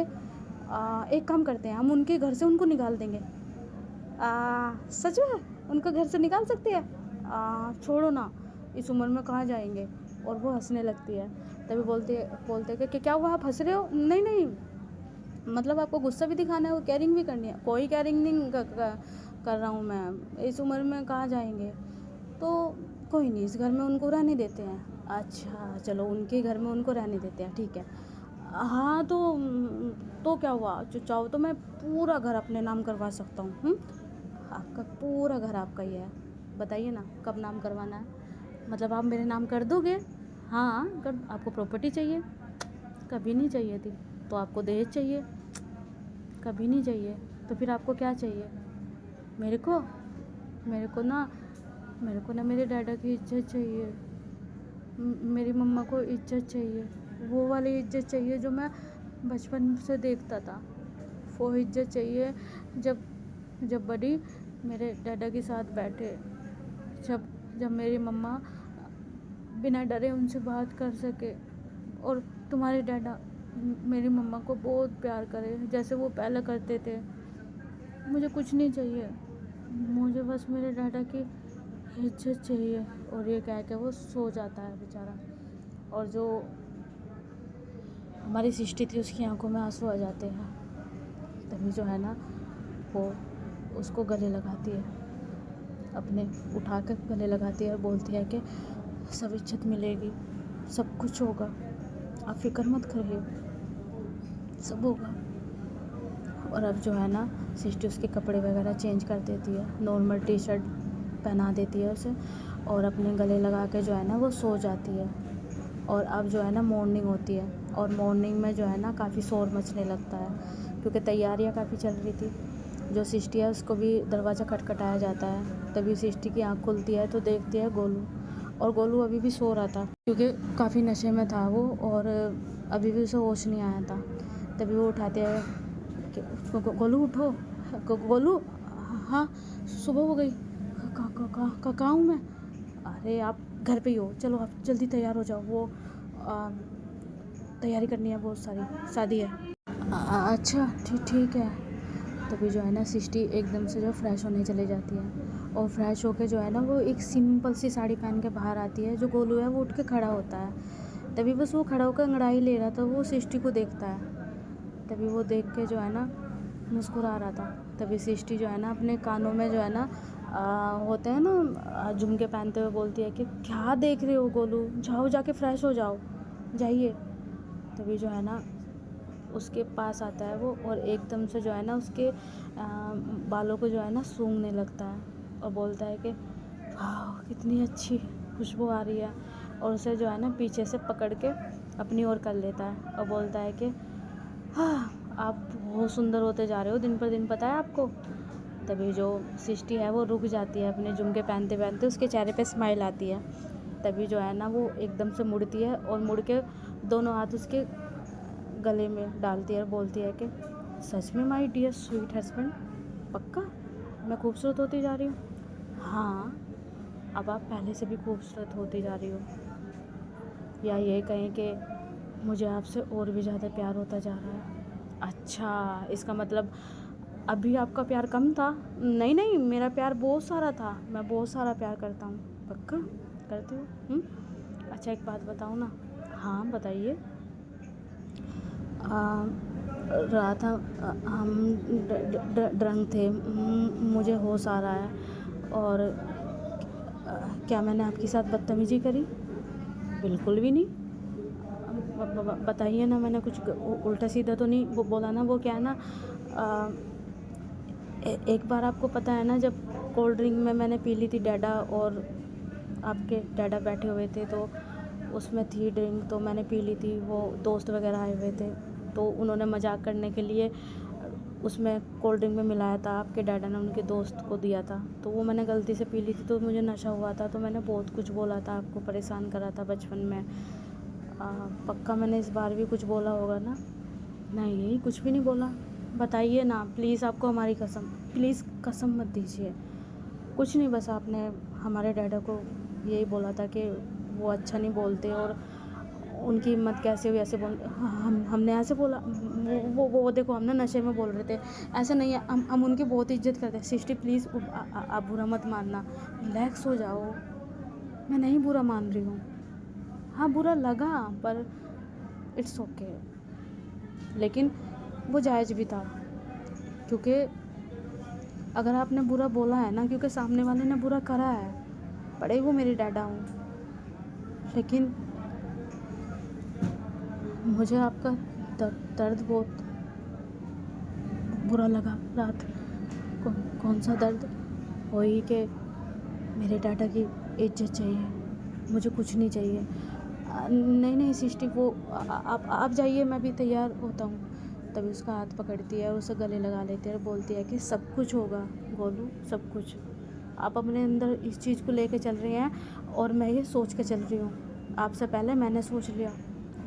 एक काम करते हैं, हम उनके घर से उनको निकाल देंगे। सच में उनको घर से निकाल सकती है? छोड़ो ना, इस उम्र में कहाँ जाएंगे। और वो हंसने लगती है। तभी बोलते कि क्या हुआ, आप हंस रहे हो? नहीं नहीं, मतलब आपको गुस्सा भी दिखाना है और केयरिंग भी करनी है। कोई केयरिंग नहीं कर रहा हूँ मैं, इस उम्र में कहाँ जाएंगे। तो कोई नहीं, इस घर में उनको रहने देते हैं। अच्छा चलो, उनके घर में उनको रहने देते हैं, ठीक है। हाँ तो क्या हुआ, चाहो तो मैं पूरा घर अपने नाम करवा सकता हूँ। आपका पूरा घर आपका ही है, बताइए ना कब नाम करवाना है। मतलब आप मेरे नाम कर दोगे? हाँ कर। आपको प्रॉपर्टी चाहिए? कभी नहीं चाहिए थी। तो आपको दहेज चाहिए? कभी नहीं चाहिए। तो फिर आपको क्या चाहिए? मेरे को ना मेरे डैडा की इज्जत चाहिए। मेरी मम्मा को इज्जत चाहिए, वो वाली इज्जत चाहिए जो मैं बचपन से देखता था। वो इज्जत चाहिए जब जब बड़ी मेरे डैडा के साथ बैठे, जब जब मेरी मम्मा बिना डरे उनसे बात कर सके, और तुम्हारे डैडा मेरी मम्मा को बहुत प्यार करे जैसे वो पहले करते थे। मुझे कुछ नहीं चाहिए, मुझे बस मेरे डैडा की इज्जत चाहिए। और ये कह के वो सो जाता है बेचारा। और जो हमारी सृष्टि थी उसकी आंखों में आंसू आ जाते हैं। तभी जो है ना वो उसको गले लगाती है, अपने उठा कर गले लगाती है और बोलती है कि सब इज्जत मिलेगी, सब कुछ होगा, आप फिक्र मत करिए, सब होगा। और अब जो है ना सृष्टि उसके कपड़े वगैरह चेंज कर देती है, नॉर्मल टी शर्ट पहना देती है उसे, और अपने गले लगा के जो है ना वो सो जाती है। और अब जो है ना मॉर्निंग होती है, और मॉर्निंग में जो है ना काफ़ी शोर मचने लगता है, क्योंकि तैयारियां काफ़ी चल रही थी। जो सृष्टि है उसको भी दरवाज़ा खटखटाया जाता है। तभी सृष्टि की आँख खुलती है तो देखती है गोलू, और गोलू अभी भी सो रहा था क्योंकि काफ़ी नशे में था वो, और अभी भी उसे होश नहीं आया था। तभी वो उठाते हैं कि गोलू उठो, गोलू हाँ सुबह हो गई, कहाँ हूँ मैं? अरे आप घर पे ही हो, चलो आप जल्दी तैयार हो जाओ, वो तैयारी करनी है, बहुत सारी शादी है। अच्छा ठीक है। तभी जो है ना सृष्टि एकदम से जो फ्रेश होने चली जाती है, और फ्रेश होके जो है ना वो एक सिंपल सी साड़ी पहन के बाहर आती है। जो गोलू है वो उठ के खड़ा होता है। तभी बस वो खड़ा होकर अंगड़ाई ले रहा था, वो सृष्टि को देखता है। तभी वो देख के जो है ना मुस्कुरा रहा था। तभी सृष्टि जो है ना अपने कानों में जो है ना होते हैं ना झुमके पहनते हुए बोलती है कि क्या देख रहे हो गोलू, जाओ जाके फ्रेश हो जाओ, जाइए। तभी जो है ना उसके पास आता है वो, और एकदम से जो है ना उसके बालों को जो है ना सूंघने लगता है, और बोलता है कि वाह कितनी अच्छी खुशबू आ रही है। और उसे जो है ना पीछे से पकड़ के अपनी ओर कर लेता है, और बोलता है कि हाँ आप बहुत सुंदर होते जा रहे हो दिन पर दिन, पता है आपको। तभी जो सृष्टि है वो रुक जाती है, अपने झुमके पहनते पहनते उसके चेहरे पे स्माइल आती है। तभी जो है ना वो एकदम से मुड़ती है, और मुड़ के दोनों हाथ उसके गले में डालती है और बोलती है कि सच में माय डियर स्वीट हस्बैंड, पक्का मैं खूबसूरत होती जा रही हूँ? हाँ अब आप पहले से भी खूबसूरत होती जा रही हो, या ये कहें कि मुझे आपसे और भी ज़्यादा प्यार होता जा रहा है। अच्छा इसका मतलब अभी आपका प्यार कम था? नहीं नहीं, मेरा प्यार बहुत सारा था, मैं बहुत सारा प्यार करता हूँ। पक्का करती हो? अच्छा एक बात बताओ ना। हाँ बताइए। रात हम ड्रंक थे, मुझे होश आ रहा है, और क्या मैंने आपके साथ बदतमीजी करी? बिल्कुल भी नहीं। बताइए ना, मैंने कुछ उल्टा सीधा तो नहीं वो बोला ना? वो क्या है ना एक बार आपको पता है ना जब कोल्ड ड्रिंक में मैंने पी ली थी डैडा, और आपके डैडा बैठे हुए थे, तो उसमें थी ड्रिंक तो मैंने पी ली थी। वो दोस्त वगैरह आए हुए थे तो उन्होंने मजाक करने के लिए उसमें कोल्ड ड्रिंक में मिलाया था, आपके डैडा ने उनके दोस्त को दिया था, तो वो मैंने गलती से पी ली थी, तो मुझे नशा हुआ था, तो मैंने बहुत कुछ बोला था, आपको परेशान करा था बचपन में। पक्का मैंने इस बार भी कुछ बोला होगा ना? नहीं, कुछ भी नहीं बोला। बताइए ना प्लीज़, आपको हमारी कसम, प्लीज़ कसम मत दीजिए। कुछ नहीं, बस आपने हमारे डैडा को यही बोला था कि वो अच्छा नहीं बोलते और उनकी हिम्मत कैसे हुई ऐसे बोल। हमने ऐसे बोला? वो देखो, हम ना नशे में बोल रहे थे, ऐसा नहीं है। हम उनकी बहुत इज्जत करते हैं। सिस्टी प्लीज़, आप बुरा मत मानना, रिलैक्स हो जाओ। मैं नहीं बुरा मान रही हूँ। हाँ, बुरा लगा पर इट्स ओके, लेकिन वो जायज़ भी था, क्योंकि अगर आपने बुरा बोला है ना, क्योंकि सामने वाले ने बुरा करा है, बड़े वो मेरे डैडा हूँ, लेकिन मुझे आपका दर्द बहुत बुरा लगा रात। कौन सा दर्द? वही कि मेरे डैडा की इज्जत चाहिए, मुझे कुछ नहीं चाहिए। नहीं सिस्टी, वो आप जाइए, मैं भी तैयार होता हूँ। तभी उसका हाथ पकड़ती है और उसे गले लगा लेती है और बोलती है कि सब कुछ होगा गोलू, सब कुछ। आप अपने अंदर इस चीज़ को लेके चल रही हैं और मैं ये सोच के चल रही हूँ। आपसे पहले मैंने सोच लिया,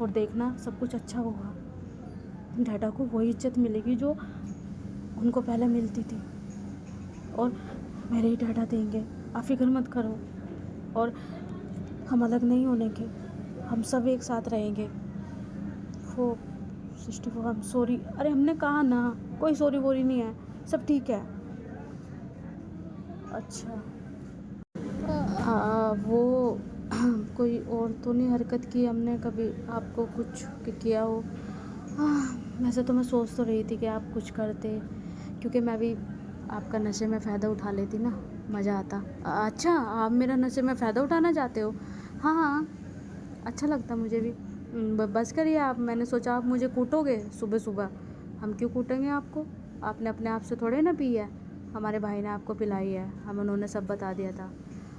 और देखना सब कुछ अच्छा होगा। डैडा को वही इज्जत मिलेगी जो उनको पहले मिलती थी, और मेरे ही डैडा देंगे। आप फिक्र मत करो, और हम अलग नहीं होने के, हम सब एक साथ रहेंगे। वो 64, हम सॉरी। अरे हमने कहा ना, कोई सॉरी वोरी नहीं है, सब ठीक है। अच्छा, वो कोई और तो नहीं हरकत की हमने कभी आपको कुछ किया हो? वैसे तो मैं सोच तो रही थी कि आप कुछ करते, क्योंकि मैं भी आपका नशे में फ़ायदा उठा लेती ना, मज़ा आता। अच्छा, आप मेरा नशे में फ़ायदा उठाना चाहते हो? हाँ, अच्छा लगता मुझे भी। बस करिए आप, मैंने सोचा आप मुझे कूटोगे सुबह सुबह। हम क्यों कूटेंगे आपको? आपने अपने आप से थोड़े ना पी है, हमारे भाई ने आपको पिलाई है, हम उन्होंने सब बता दिया था।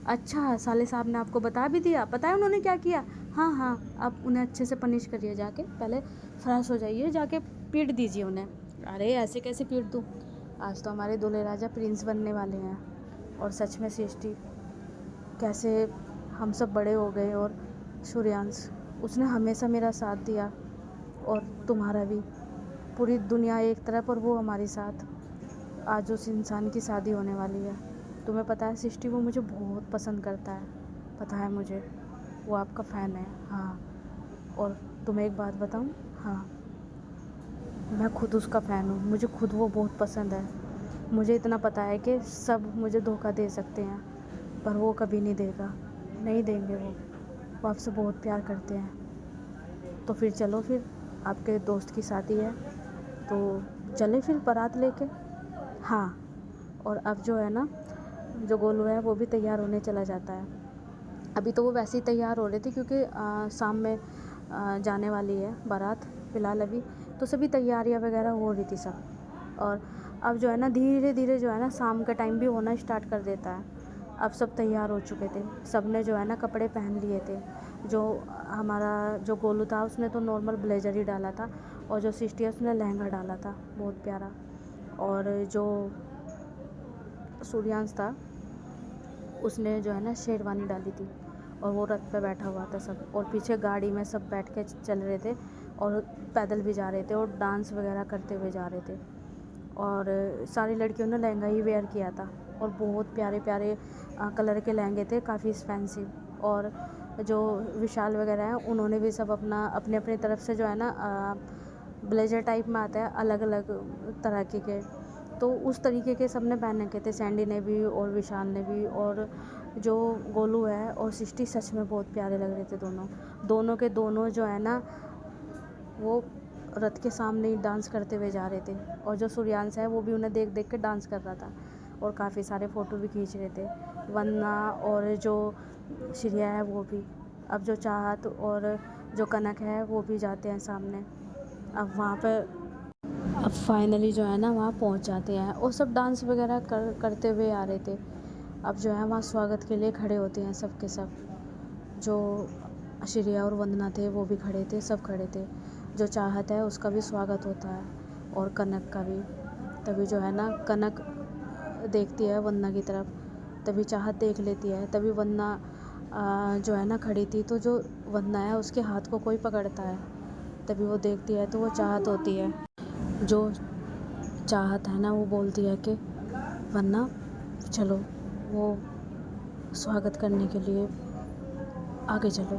अच्छा, साले साहब ने आपको बता भी दिया? पता है उन्होंने क्या किया? हाँ, आप उन्हें अच्छे से पनिश करिए, जाके पहले फ्रेश हो जाइए, जाके पीट दीजिए उन्हें। अरे ऐसे कैसे पीट दूँ? आज तो हमारे दूल्हे राजा प्रिंस बनने वाले हैं। और सच में सृष्टि, कैसे हम सब बड़े हो गए, और सूर्यांश, उसने हमेशा मेरा साथ दिया, और तुम्हारा भी। पूरी दुनिया एक तरफ और वो हमारे साथ। आज उस इंसान की शादी होने वाली है। तुम्हें पता है सृष्टि, वो मुझे बहुत पसंद करता है, पता है मुझे। वो आपका फ़ैन है। हाँ, और तुम्हें एक बात बताऊँ? हाँ, मैं खुद उसका फ़ैन हूँ, मुझे खुद वो बहुत पसंद है। मुझे इतना पता है कि सब मुझे धोखा दे सकते हैं, पर वो कभी नहीं देगा, नहीं देंगे वो आपसे बहुत प्यार करते हैं। तो फिर चलो, फिर आपके दोस्त की शादी है तो चले फिर बारात लेके। हाँ, और अब जो है ना, जो गोलू है वो भी तैयार होने चला जाता है। अभी तो वो वैसे ही तैयार हो रहे थे, क्योंकि शाम में जाने वाली है बारात फ़िलहाल अभी, तो सभी तैयारियां वगैरह हो रही थी सब। और अब जो है ना, धीरे धीरे जो है ना, शाम का टाइम भी होना स्टार्ट कर देता है। अब सब तैयार हो चुके थे, सब ने जो है ना कपड़े पहन लिए थे। जो हमारा जो गोलू था उसने तो नॉर्मल ब्लेजर ही डाला था, और जो सिस्टी है उसने लहंगा डाला था बहुत प्यारा, और जो सूर्यांश था उसने जो है ना शेरवानी डाली थी, और वो रथ पे बैठा हुआ था सब, और पीछे गाड़ी में सब बैठ के चल रहे थे, और पैदल भी जा रहे थे, और डांस वगैरह करते हुए जा रहे थे। और सारी लड़कियों ने लहंगा ही वेयर किया था, और बहुत प्यारे प्यारे कलर के लहंगे थे, काफ़ी एक्सपेंसिव। और जो विशाल वगैरह हैं उन्होंने भी सब अपना अपने अपने तरफ से जो है ना ब्लेजर टाइप में आता है अलग अलग तरह के, तो उस तरीके के सब ने पहन रखे थे, सैंडी ने भी और विशाल ने भी। और जो गोलू है और सृष्टि सच में बहुत प्यारे लग रहे थे दोनों के दोनों जो है ना, वो रथ के सामने ही डांस करते हुए जा रहे थे। और जो सूर्यांश है वो भी उन्हें देख देख के डांस कर रहा था, और काफ़ी सारे फ़ोटो भी खींच रहे थे, वरना और जो श्रेया है वो भी। अब जो चाहत और जो कनक है वो भी जाते हैं सामने। अब वहाँ पर अब फाइनली जो है ना वहाँ पहुँच जाते हैं, और सब डांस वगैरह करते हुए आ रहे थे। अब जो है वहाँ स्वागत के लिए खड़े होते हैं सब के सब। जो श्रेया और वंदना थे वो भी खड़े थे, सब खड़े थे। जो चाहत है उसका भी स्वागत होता है, और कनक का भी। तभी जो है ना कनक देखती है वंदना की तरफ, तभी चाहत देख लेती है, तभी वंदना जो है ना खड़ी थी, तो जो वंदना है उसके हाथ को कोई पकड़ता है। तभी वो देखती है तो वो चाहत होती है। जो चाहत है ना वो बोलती है कि वंदना चलो, वो स्वागत करने के लिए आगे चलो।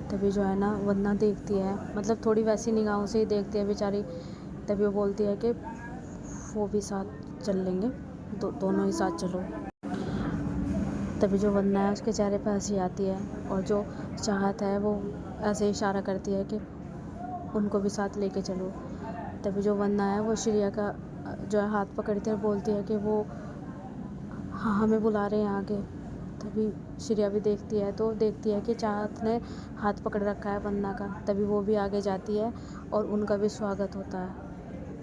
तभी जो है ना वंदना देखती है, मतलब थोड़ी वैसी निगाहों से ही देखती है बेचारी। तभी वो बोलती है कि वो भी साथ चल लेंगे, दोनों ही साथ चलो। तभी जो वंदना है उसके चेहरे पर हंसी आती है, और जो चाहत है वो ऐसे इशारा करती है कि उनको भी साथ लेके चलो। तभी जो वंदना है वो श्रेया का जो है हाथ पकड़ती है और बोलती है कि वो हाँ हमें बुला रहे हैं आगे। तभी श्रेया भी देखती है तो देखती है कि चाहत ने हाथ पकड़ रखा है वंदना का। तभी वो भी आगे जाती है और उनका भी स्वागत होता है।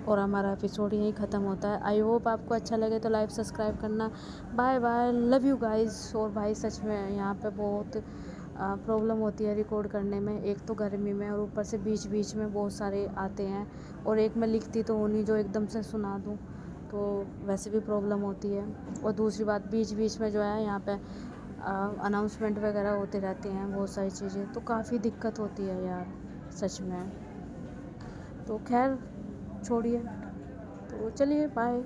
और हमारा एपिसोड यहीं ख़त्म होता है। आई होप आपको अच्छा लगे तो लाइक सब्सक्राइब करना। Bye bye, love you guys. और भाई सच में यहाँ पे बहुत प्रॉब्लम होती है रिकॉर्ड करने में, एक तो गर्मी में और ऊपर से बीच बीच में बहुत सारे आते हैं, और एक मैं लिखती तो हूँ नहीं जो एकदम से सुना दूँ, तो वैसे भी प्रॉब्लम होती है। और दूसरी बात, बीच बीच में जो है यहाँ पे अनाउंसमेंट वगैरह होते रहते हैं बहुत सारी चीज़ें, तो काफ़ी दिक्कत होती है यार सच में। तो खैर छोड़िए, तो चलिए बाय।